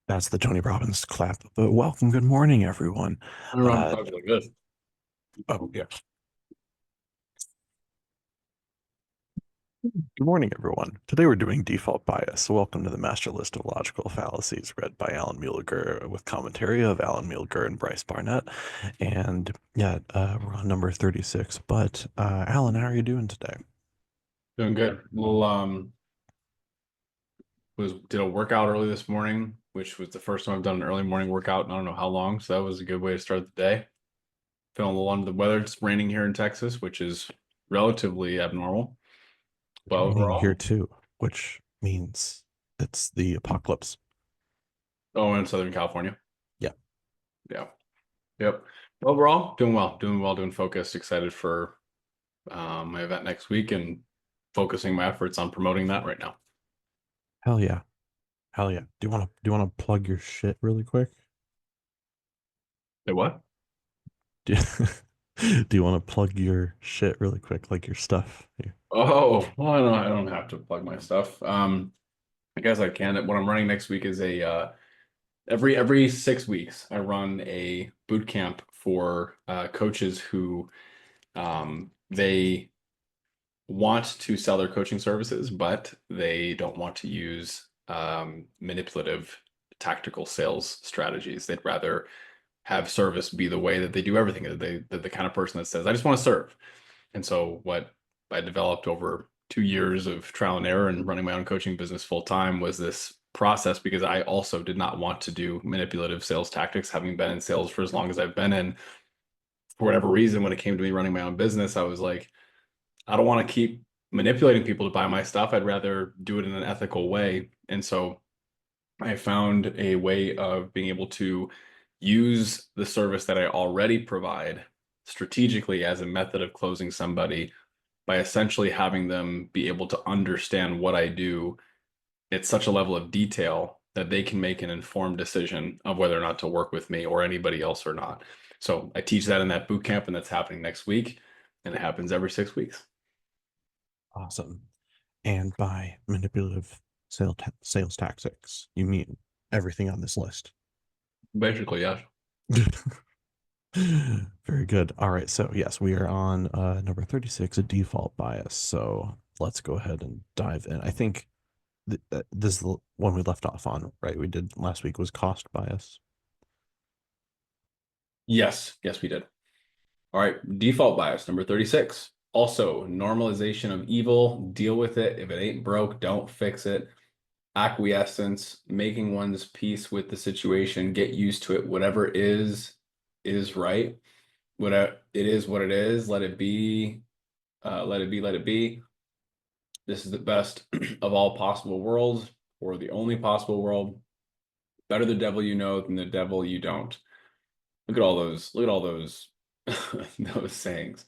That's the Tony Robbins clap. But welcome, good morning, everyone. Everyone Uh, talks like this. oh yeah, good morning, everyone. Today we're doing default bias. So welcome to the master list of logical fallacies, read by Alan Mueller with commentary of Alan Mueller and Bryce Barnett. And yeah, we're on number 36. But Alan, how are you doing today? Doing good. Well, did a workout early this morning, which was the first time I've done an early morning workout in I don't know how long. So that was a good way to start the day. Feeling a little under the weather. It's raining here in Texas, which is relatively abnormal. It's But raining here overall, too, which means it's the apocalypse. oh, in Southern California. Yeah. Yeah. Yep. Overall, doing well, doing focused, excited for my event next week and focusing my efforts on promoting that right now. Hell yeah. Hell yeah. Do you want to plug your shit really quick? Say what? Do do you want to plug your shit really quick, like your stuff? Yeah. Oh, well, I don't have to plug my stuff. I guess I can. What I'm running next week is a every 6 weeks I run a boot camp for coaches who they want to sell their coaching services, but they don't want to use manipulative tactical sales strategies. They'd rather have service be the way that they do everything. They're the kind of person that says, "I just want to serve." And so what I developed over 2 years of trial and error and running my own coaching business full time was this process because I also did not want to do manipulative sales tactics, having been in sales for as long as I've been in. For whatever reason, when it came to me running my own business, I was like, I don't want to keep manipulating people to buy my stuff. I'd rather do it in an ethical way. And so I found a way of being able to use the service that I already provide strategically as a method of closing somebody by essentially having them be able to understand what I do at such a level of detail that they can make an informed decision of whether or not to work with me or anybody else or not. So I teach that in that boot camp, and that's happening next week, and it happens every 6 weeks. Awesome. And by manipulative sales tactics, you mean everything on this list. Basically, yes. Very good. All right. So, yes, we are on number 36, a default bias. So, let's go ahead and dive in. I think this is the one we left off on, right? We did last week was cost bias. Yes, we did. All right, default bias number 36. Also, normalization of evil, deal with it. If it ain't broke, don't fix it. Acquiescence, making one's peace with the situation, get used to it. Whatever is right. Whatever it is, what it is, let it be, let it be, let it be. This is the best of all possible worlds, or the only possible world. Better the devil you know than the devil you don't. Look at all those, those sayings.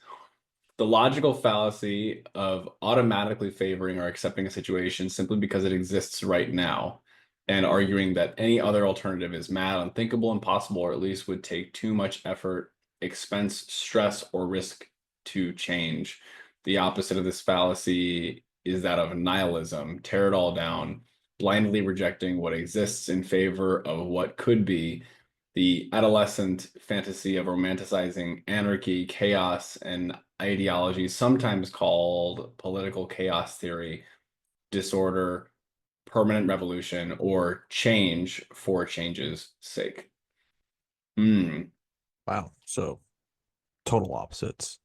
The logical fallacy of automatically favoring or accepting a situation simply because it exists right now, and arguing that any other alternative is mad, unthinkable, impossible, or at least would take too much effort, expense, stress, or risk to change. The opposite of this fallacy is that of nihilism, tear it all down, blindly rejecting what exists in favor of what could be. The adolescent fantasy of romanticizing anarchy, chaos, and ideology, sometimes called political chaos theory, disorder, permanent revolution, or change for change's sake. Hmm. Wow. So, total opposites.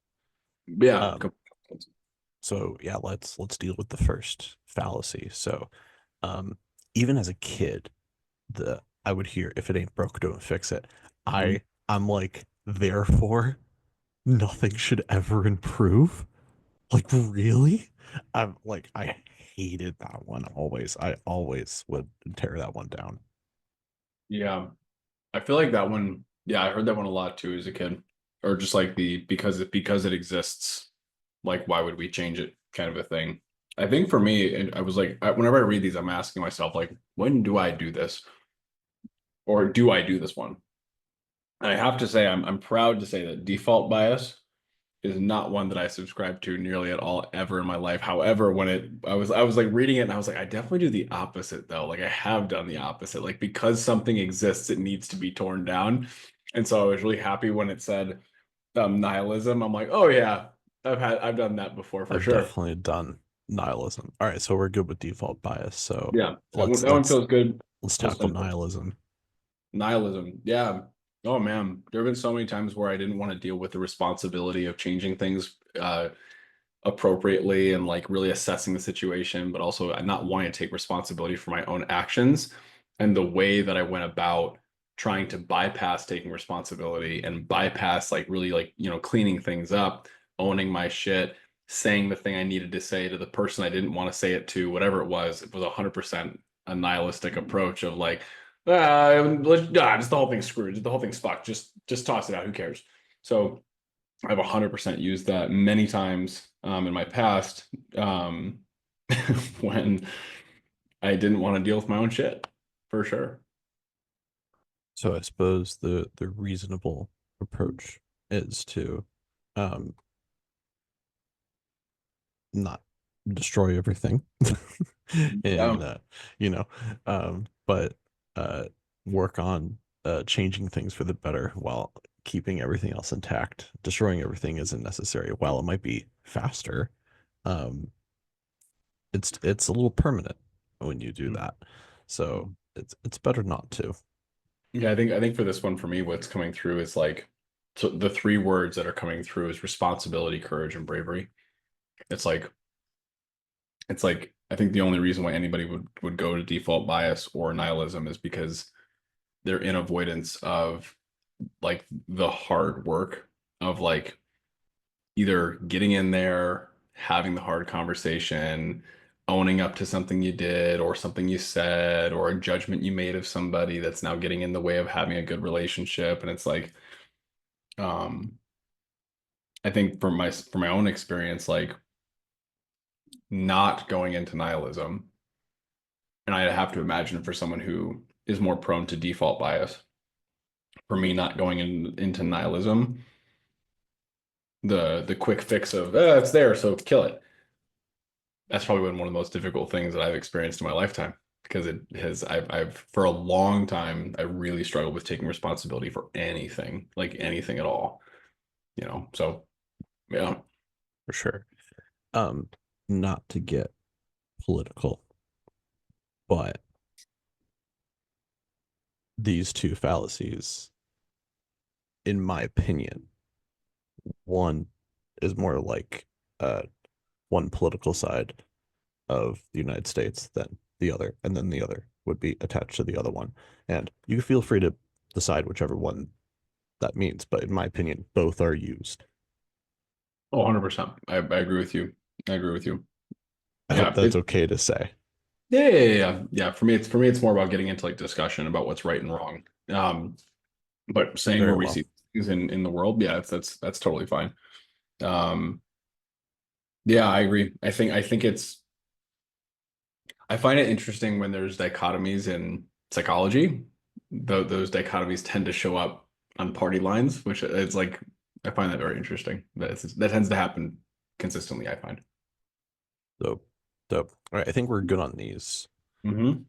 Yeah. Um, so yeah, let's deal with the first fallacy. So, um, even as a kid, the I would hear if it ain't broke, don't fix it. Mhm. I'm like, therefore, nothing should ever improve. Like, really? I'm like, I hated that one always. I always would tear that one down. Yeah. I feel like that one, yeah, I heard that one a lot too as a kid. Or just like the because it exists, like why would we change it kind of a thing. I think for me, and I was like, whenever I read these, I'm asking myself, like, when do I do this? Or do I do this one? And I have to say, I'm proud to say that default bias is not one that I subscribe to nearly at all ever in my life. However, when I was like reading it and I was like, I definitely do the opposite though. Like I have done the opposite. Like because something exists, it needs to be torn down. And so I was really happy when it said nihilism. I'm like, oh yeah, I've done that before for I've sure. definitely done nihilism. All right, so we're good with default bias. So Yeah, let's that one let's feels good. let's Feels tackle simple. nihilism. Nihilism. Yeah. Oh man, there have been so many times where I didn't want to deal with the responsibility of changing things appropriately and like really assessing the situation, but also not wanting to take responsibility for my own actions and the way that I went about trying to bypass taking responsibility and bypass like really like, cleaning things up, owning my shit, saying the thing I needed to say to the person I didn't want to say it to, whatever it was. It was 100% a nihilistic approach of like, just the whole thing's screwed, the whole thing's fucked. Just toss it out. Who cares? So I've 100% used that many times in my past um, when I didn't want to deal with my own shit, for sure. So I suppose the reasonable approach is to um not destroy everything and Yeah. you know but uh work on changing things for the better while keeping everything else intact. Destroying everything isn't necessary. While it might be faster, um it's a little permanent when you do that. So Mhm. it's better not to. Yeah, I think for this one for me, what's coming through is like so the three words that are coming through is responsibility, courage, and bravery. It's like I think the only reason why anybody would go to default bias or nihilism is because they're in avoidance of like the hard work of like either getting in there, having the hard conversation, owning up to something you did or something you said or a judgment you made of somebody that's now getting in the way of having a good relationship. And it's like, um, I think from my own experience, like not going into nihilism, and I have to imagine for someone who is more prone to default bias, for me not going into nihilism, the quick fix of it's there, so kill it. That's probably been one of the most difficult things that I've experienced in my lifetime because I've for a long time I really struggled with taking responsibility for anything, like anything at all, So yeah. For sure. um Not to get political, but these two fallacies, in my opinion, one is more like uh one political side of the United States than the other, and then the other would be attached to the other one. And you feel free to decide whichever one that means, but in my opinion, both are used. Oh, 100%. I agree with you. I agree with you. I hope Yeah, that's okay to say. yeah. For me, it's more about getting into like discussion about what's right and wrong. But saying Very where we well. see things in the world, yeah, that's totally fine. Um, yeah, I agree. I find it interesting when there's dichotomies in psychology. Those dichotomies tend to show up on party lines, which it's like I find that very interesting. That tends to happen consistently, I find. So, so all right, I think we're good on these. Hmm.